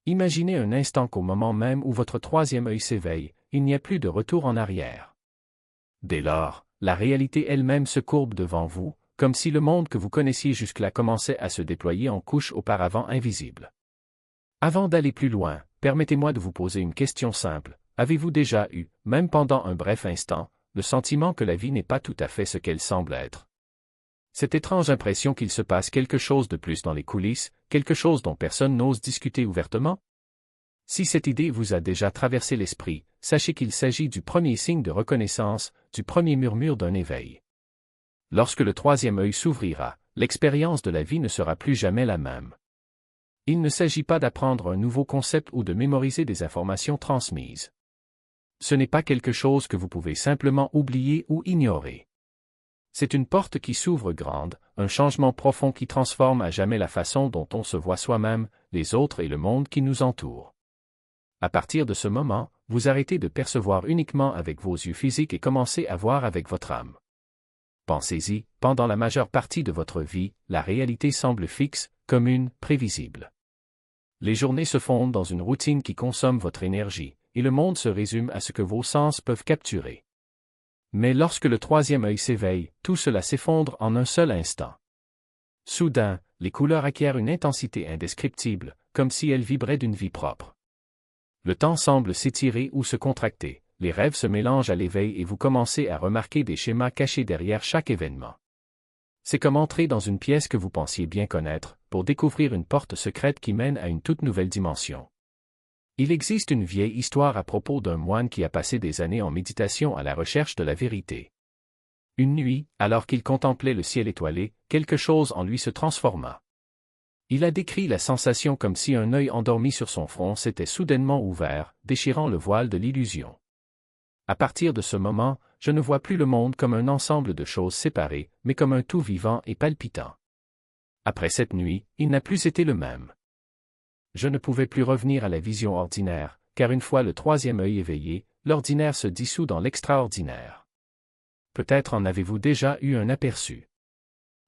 Imaginez un instant qu'au moment même où votre troisième œil s'éveille, il n'y a plus de retour en arrière. Dès lors, la réalité elle-même se courbe devant vous, comme si le monde que vous connaissiez jusque-là commençait à se déployer en couches auparavant invisibles. Avant d'aller plus loin, permettez-moi de vous poser une question simple. Avez-vous déjà eu, même pendant un bref instant, le sentiment que la vie n'est pas tout à fait ce qu'elle semble être? Cette étrange impression qu'il se passe quelque chose de plus dans les coulisses, quelque chose dont personne n'ose discuter ouvertement? Si cette idée vous a déjà traversé l'esprit, sachez qu'il s'agit du premier signe de reconnaissance, du premier murmure d'un éveil. Lorsque le troisième œil s'ouvrira, l'expérience de la vie ne sera plus jamais la même. Il ne s'agit pas d'apprendre un nouveau concept ou de mémoriser des informations transmises. Ce n'est pas quelque chose que vous pouvez simplement oublier ou ignorer. C'est une porte qui s'ouvre grande, un changement profond qui transforme à jamais la façon dont on se voit soi-même, les autres et le monde qui nous entoure. À partir de ce moment, vous arrêtez de percevoir uniquement avec vos yeux physiques et commencez à voir avec votre âme. Pensez-y, pendant la majeure partie de votre vie, la réalité semble fixe, commune, prévisible. Les journées se fondent dans une routine qui consomme votre énergie, et le monde se résume à ce que vos sens peuvent capturer. Mais lorsque le troisième œil s'éveille, tout cela s'effondre en un seul instant. Soudain, les couleurs acquièrent une intensité indescriptible, comme si elles vibraient d'une vie propre. Le temps semble s'étirer ou se contracter, les rêves se mélangent à l'éveil et vous commencez à remarquer des schémas cachés derrière chaque événement. C'est comme entrer dans une pièce que vous pensiez bien connaître, pour découvrir une porte secrète qui mène à une toute nouvelle dimension. Il existe une vieille histoire à propos d'un moine qui a passé des années en méditation à la recherche de la vérité. Une nuit, alors qu'il contemplait le ciel étoilé, quelque chose en lui se transforma. Il a décrit la sensation comme si un œil endormi sur son front s'était soudainement ouvert, déchirant le voile de l'illusion. À partir de ce moment, je ne vois plus le monde comme un ensemble de choses séparées, mais comme un tout vivant et palpitant. Après cette nuit, il n'a plus été le même. Je ne pouvais plus revenir à la vision ordinaire, car une fois le troisième œil éveillé, l'ordinaire se dissout dans l'extraordinaire. Peut-être en avez-vous déjà eu un aperçu.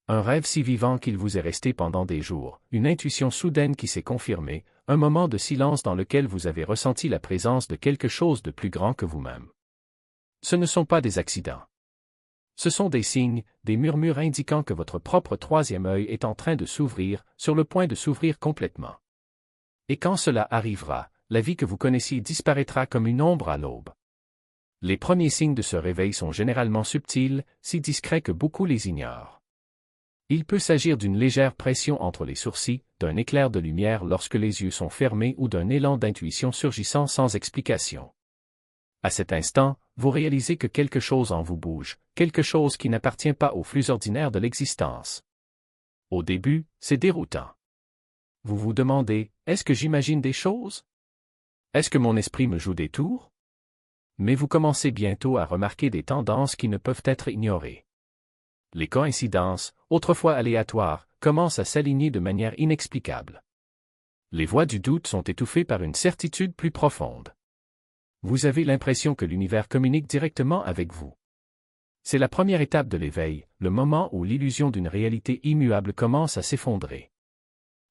Un rêve si vivant qu'il vous est resté pendant des jours, une intuition soudaine qui s'est confirmée, un moment de silence dans lequel vous avez ressenti la présence de quelque chose de plus grand que vous-même. Ce ne sont pas des accidents. Ce sont des signes, des murmures indiquant que votre propre troisième œil est en train de s'ouvrir, sur le point de s'ouvrir complètement. Et quand cela arrivera, la vie que vous connaissiez disparaîtra comme une ombre à l'aube. Les premiers signes de ce réveil sont généralement subtils, si discrets que beaucoup les ignorent. Il peut s'agir d'une légère pression entre les sourcils, d'un éclair de lumière lorsque les yeux sont fermés ou d'un élan d'intuition surgissant sans explication. À cet instant, vous réalisez que quelque chose en vous bouge, quelque chose qui n'appartient pas au flux ordinaire de l'existence. Au début, c'est déroutant. Vous vous demandez, est-ce que j'imagine des choses? Est-ce que mon esprit me joue des tours? Mais vous commencez bientôt à remarquer des tendances qui ne peuvent être ignorées. Les coïncidences, autrefois aléatoires, commencent à s'aligner de manière inexplicable. Les voix du doute sont étouffées par une certitude plus profonde. Vous avez l'impression que l'univers communique directement avec vous. C'est la première étape de l'éveil, le moment où l'illusion d'une réalité immuable commence à s'effondrer.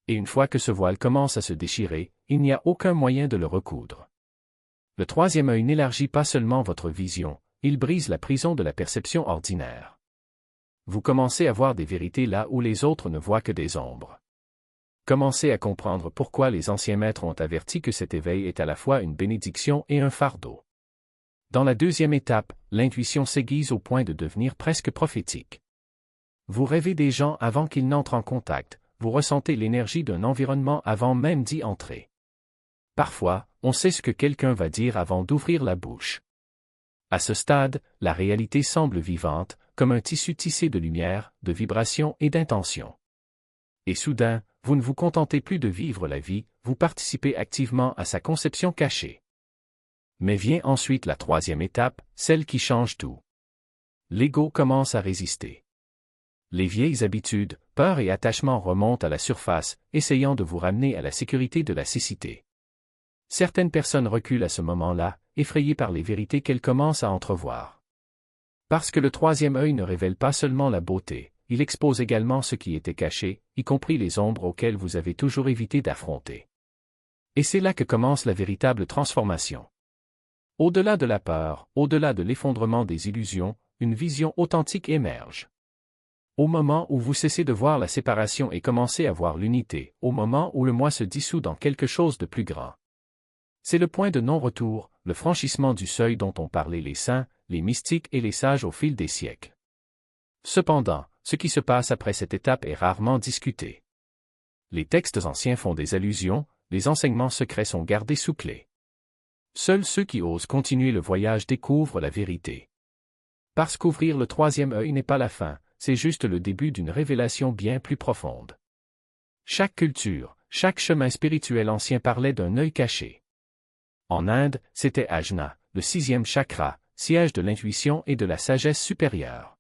Et une fois que ce voile commence à se déchirer, il n'y a aucun moyen de le recoudre. Le troisième œil n'élargit pas seulement votre vision, il brise la prison de la perception ordinaire. Vous commencez à voir des vérités là où les autres ne voient que des ombres. Commencez à comprendre pourquoi les anciens maîtres ont averti que cet éveil est à la fois une bénédiction et un fardeau. Dans la deuxième étape, l'intuition s'aiguise au point de devenir presque prophétique. Vous rêvez des gens avant qu'ils n'entrent en contact, vous ressentez l'énergie d'un environnement avant même d'y entrer. Parfois, on sait ce que quelqu'un va dire avant d'ouvrir la bouche. À ce stade, la réalité semble vivante, comme un tissu tissé de lumière, de vibrations et d'intentions. Et soudain, vous ne vous contentez plus de vivre la vie, vous participez activement à sa conception cachée. Mais vient ensuite la troisième étape, celle qui change tout. L'ego commence à résister. Les vieilles habitudes, peurs et attachements remontent à la surface, essayant de vous ramener à la sécurité de la cécité. Certaines personnes reculent à ce moment-là, effrayées par les vérités qu'elles commencent à entrevoir. Parce que le troisième œil ne révèle pas seulement la beauté, il expose également ce qui était caché, y compris les ombres auxquelles vous avez toujours évité d'affronter. Et c'est là que commence la véritable transformation. Au-delà de la peur, au-delà de l'effondrement des illusions, une vision authentique émerge. Au moment où vous cessez de voir la séparation et commencez à voir l'unité, au moment où le moi se dissout dans quelque chose de plus grand. C'est le point de non-retour, le franchissement du seuil dont ont parlé les saints, les mystiques et les sages au fil des siècles. Cependant, ce qui se passe après cette étape est rarement discuté. Les textes anciens font des allusions, les enseignements secrets sont gardés sous clé. Seuls ceux qui osent continuer le voyage découvrent la vérité. Parce qu'ouvrir le troisième œil n'est pas la fin, c'est juste le début d'une révélation bien plus profonde. Chaque culture, chaque chemin spirituel ancien parlait d'un œil caché. En Inde, c'était Ajna, le 6e chakra, siège de l'intuition et de la sagesse supérieure.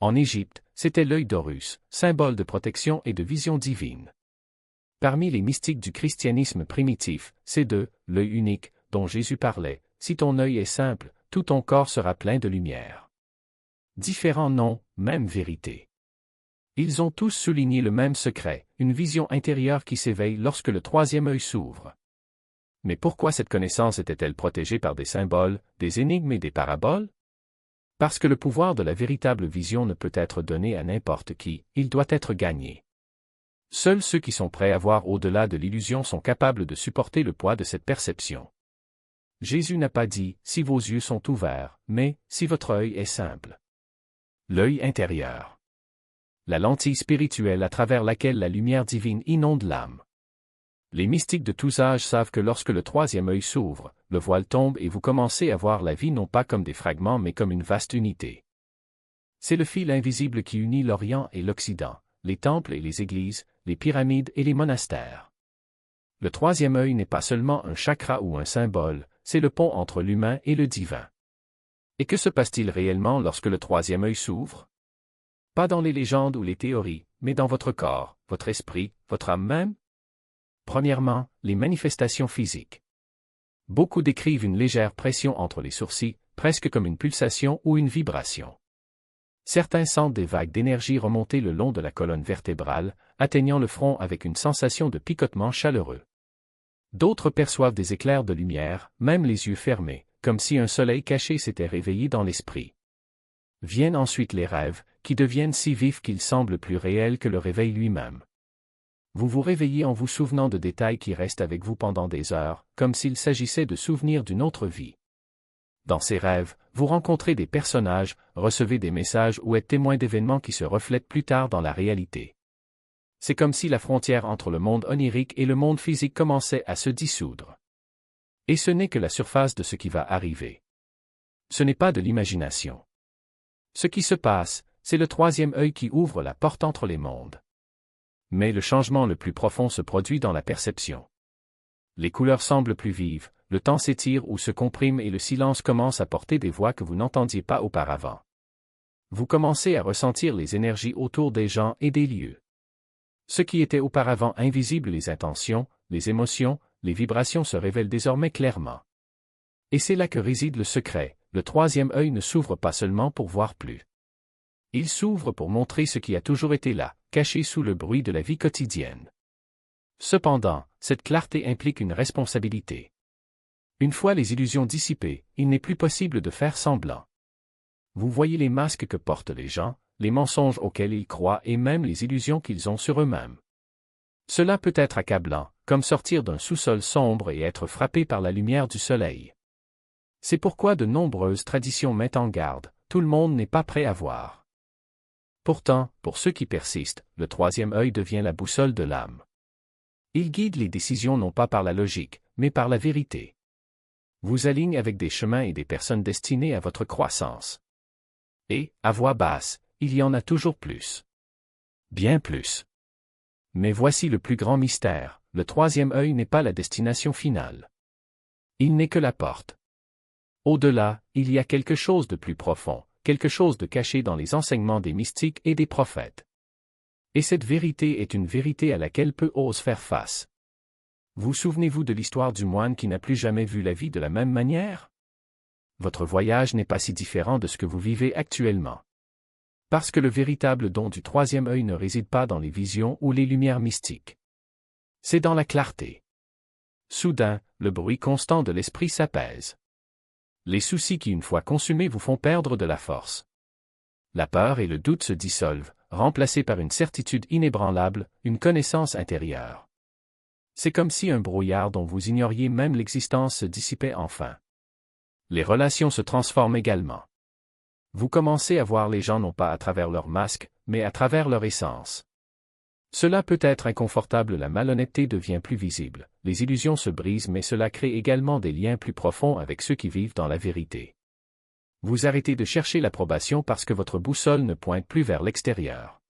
En Égypte, c'était l'œil d'Horus, symbole de protection et de vision divine. Parmi les mystiques du christianisme primitif, c'est de l'œil unique dont Jésus parlait. Si ton œil est simple, tout ton corps sera plein de lumière. Différents noms, même vérité. Ils ont tous souligné le même secret, une vision intérieure qui s'éveille lorsque le troisième œil s'ouvre. Mais pourquoi cette connaissance était-elle protégée par des symboles, des énigmes et des paraboles? Parce que le pouvoir de la véritable vision ne peut être donné à n'importe qui, il doit être gagné. Seuls ceux qui sont prêts à voir au-delà de l'illusion sont capables de supporter le poids de cette perception. Jésus n'a pas dit « si vos yeux sont ouverts », mais « si votre œil est simple ». L'œil intérieur. La lentille spirituelle à travers laquelle la lumière divine inonde l'âme. Les mystiques de tous âges savent que lorsque le troisième œil s'ouvre, le voile tombe et vous commencez à voir la vie non pas comme des fragments mais comme une vaste unité. C'est le fil invisible qui unit l'Orient et l'Occident, les temples et les églises, les pyramides et les monastères. Le troisième œil n'est pas seulement un chakra ou un symbole, c'est le pont entre l'humain et le divin. Et que se passe-t-il réellement lorsque le troisième œil s'ouvre? Pas dans les légendes ou les théories, mais dans votre corps, votre esprit, votre âme même? Premièrement, les manifestations physiques. Beaucoup décrivent une légère pression entre les sourcils, presque comme une pulsation ou une vibration. Certains sentent des vagues d'énergie remonter le long de la colonne vertébrale, atteignant le front avec une sensation de picotement chaleureux. D'autres perçoivent des éclairs de lumière, même les yeux fermés, comme si un soleil caché s'était réveillé dans l'esprit. Viennent ensuite les rêves, qui deviennent si vifs qu'ils semblent plus réels que le réveil lui-même. Vous vous réveillez en vous souvenant de détails qui restent avec vous pendant des heures, comme s'il s'agissait de souvenirs d'une autre vie. Dans ces rêves, vous rencontrez des personnages, recevez des messages ou êtes témoin d'événements qui se reflètent plus tard dans la réalité. C'est comme si la frontière entre le monde onirique et le monde physique commençait à se dissoudre. Et ce n'est que la surface de ce qui va arriver. Ce n'est pas de l'imagination. Ce qui se passe, c'est le troisième œil qui ouvre la porte entre les mondes. Mais le changement le plus profond se produit dans la perception. Les couleurs semblent plus vives, le temps s'étire ou se comprime et le silence commence à porter des voix que vous n'entendiez pas auparavant. Vous commencez à ressentir les énergies autour des gens et des lieux. Ce qui était auparavant invisible, les intentions, les émotions, les vibrations se révèlent désormais clairement. Et c'est là que réside le secret, le troisième œil ne s'ouvre pas seulement pour voir plus. Il s'ouvre pour montrer ce qui a toujours été là, caché sous le bruit de la vie quotidienne. Cependant, cette clarté implique une responsabilité. Une fois les illusions dissipées, il n'est plus possible de faire semblant. Vous voyez les masques que portent les gens, les mensonges auxquels ils croient et même les illusions qu'ils ont sur eux-mêmes. Cela peut être accablant, comme sortir d'un sous-sol sombre et être frappé par la lumière du soleil. C'est pourquoi de nombreuses traditions mettent en garde, tout le monde n'est pas prêt à voir. Pourtant, pour ceux qui persistent, le troisième œil devient la boussole de l'âme. Il guide les décisions non pas par la logique, mais par la vérité. Vous aligne avec des chemins et des personnes destinées à votre croissance. Et, à voix basse, il y en a toujours plus. Bien plus. Mais voici le plus grand mystère, le troisième œil n'est pas la destination finale. Il n'est que la porte. Au-delà, il y a quelque chose de plus profond, quelque chose de caché dans les enseignements des mystiques et des prophètes. Et cette vérité est une vérité à laquelle peu osent faire face. Vous souvenez-vous de l'histoire du moine qui n'a plus jamais vu la vie de la même manière? Votre voyage n'est pas si différent de ce que vous vivez actuellement. Parce que le véritable don du troisième œil ne réside pas dans les visions ou les lumières mystiques. C'est dans la clarté. Soudain, le bruit constant de l'esprit s'apaise. Les soucis qui une fois consumés vous font perdre de la force. La peur et le doute se dissolvent, remplacés par une certitude inébranlable, une connaissance intérieure. C'est comme si un brouillard dont vous ignoriez même l'existence se dissipait enfin. Les relations se transforment également. Vous commencez à voir les gens non pas à travers leur masque, mais à travers leur essence. Cela peut être inconfortable, la malhonnêteté devient plus visible, les illusions se brisent, mais cela crée également des liens plus profonds avec ceux qui vivent dans la vérité. Vous arrêtez de chercher l'approbation parce que votre boussole ne pointe plus vers l'extérieur.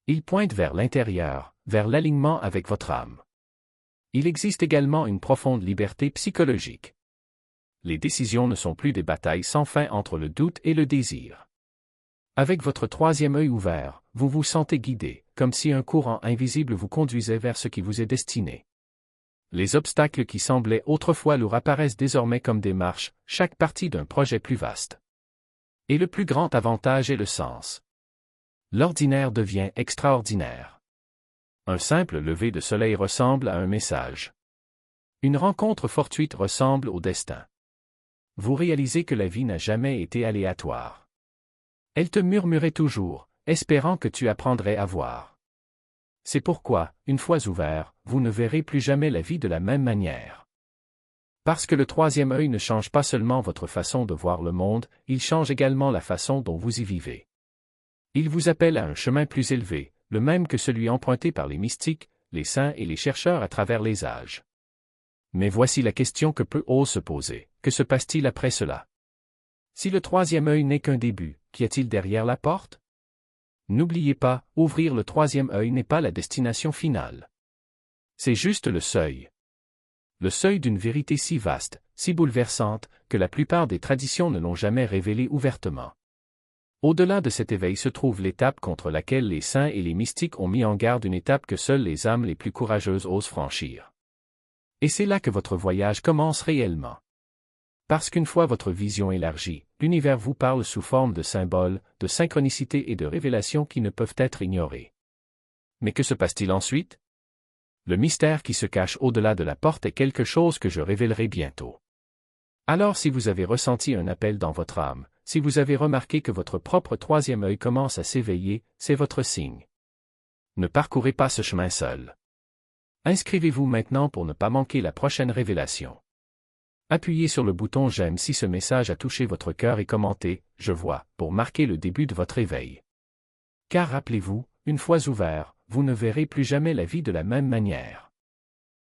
Il pointe vers l'intérieur, vers l'alignement avec votre âme. Il existe également une profonde liberté psychologique. Les décisions ne sont plus des batailles sans fin entre le doute et le désir. Avec votre troisième œil ouvert, vous vous sentez guidé, comme si un courant invisible vous conduisait vers ce qui vous est destiné. Les obstacles qui semblaient autrefois lourds apparaissent désormais comme des marches, chaque partie d'un projet plus vaste. Et le plus grand avantage est le sens. L'ordinaire devient extraordinaire. Un simple lever de soleil ressemble à un message. Une rencontre fortuite ressemble au destin. Vous réalisez que la vie n'a jamais été aléatoire. Elle te murmurait toujours, espérant que tu apprendrais à voir. C'est pourquoi, une fois ouvert, vous ne verrez plus jamais la vie de la même manière. Parce que le troisième œil ne change pas seulement votre façon de voir le monde, il change également la façon dont vous y vivez. Il vous appelle à un chemin plus élevé, le même que celui emprunté par les mystiques, les saints et les chercheurs à travers les âges. Mais voici la question que peu osent se poser, que se passe-t-il après cela? Si le troisième œil n'est qu'un début, qu'y a-t-il derrière la porte? N'oubliez pas, ouvrir le troisième œil n'est pas la destination finale. C'est juste le seuil. Le seuil d'une vérité si vaste, si bouleversante, que la plupart des traditions ne l'ont jamais révélée ouvertement. Au-delà de cet éveil se trouve l'étape contre laquelle les saints et les mystiques ont mis en garde, une étape que seules les âmes les plus courageuses osent franchir. Et c'est là que votre voyage commence réellement. Parce qu'une fois votre vision élargie, l'univers vous parle sous forme de symboles, de synchronicités et de révélations qui ne peuvent être ignorées. Mais que se passe-t-il ensuite? Le mystère qui se cache au-delà de la porte est quelque chose que je révélerai bientôt. Alors si vous avez ressenti un appel dans votre âme, si vous avez remarqué que votre propre troisième œil commence à s'éveiller, c'est votre signe. Ne parcourez pas ce chemin seul. Inscrivez-vous maintenant pour ne pas manquer la prochaine révélation. Appuyez sur le bouton j'aime si ce message a touché votre cœur et commentez je vois pour marquer le début de votre éveil. Car rappelez-vous, une fois ouvert, vous ne verrez plus jamais la vie de la même manière.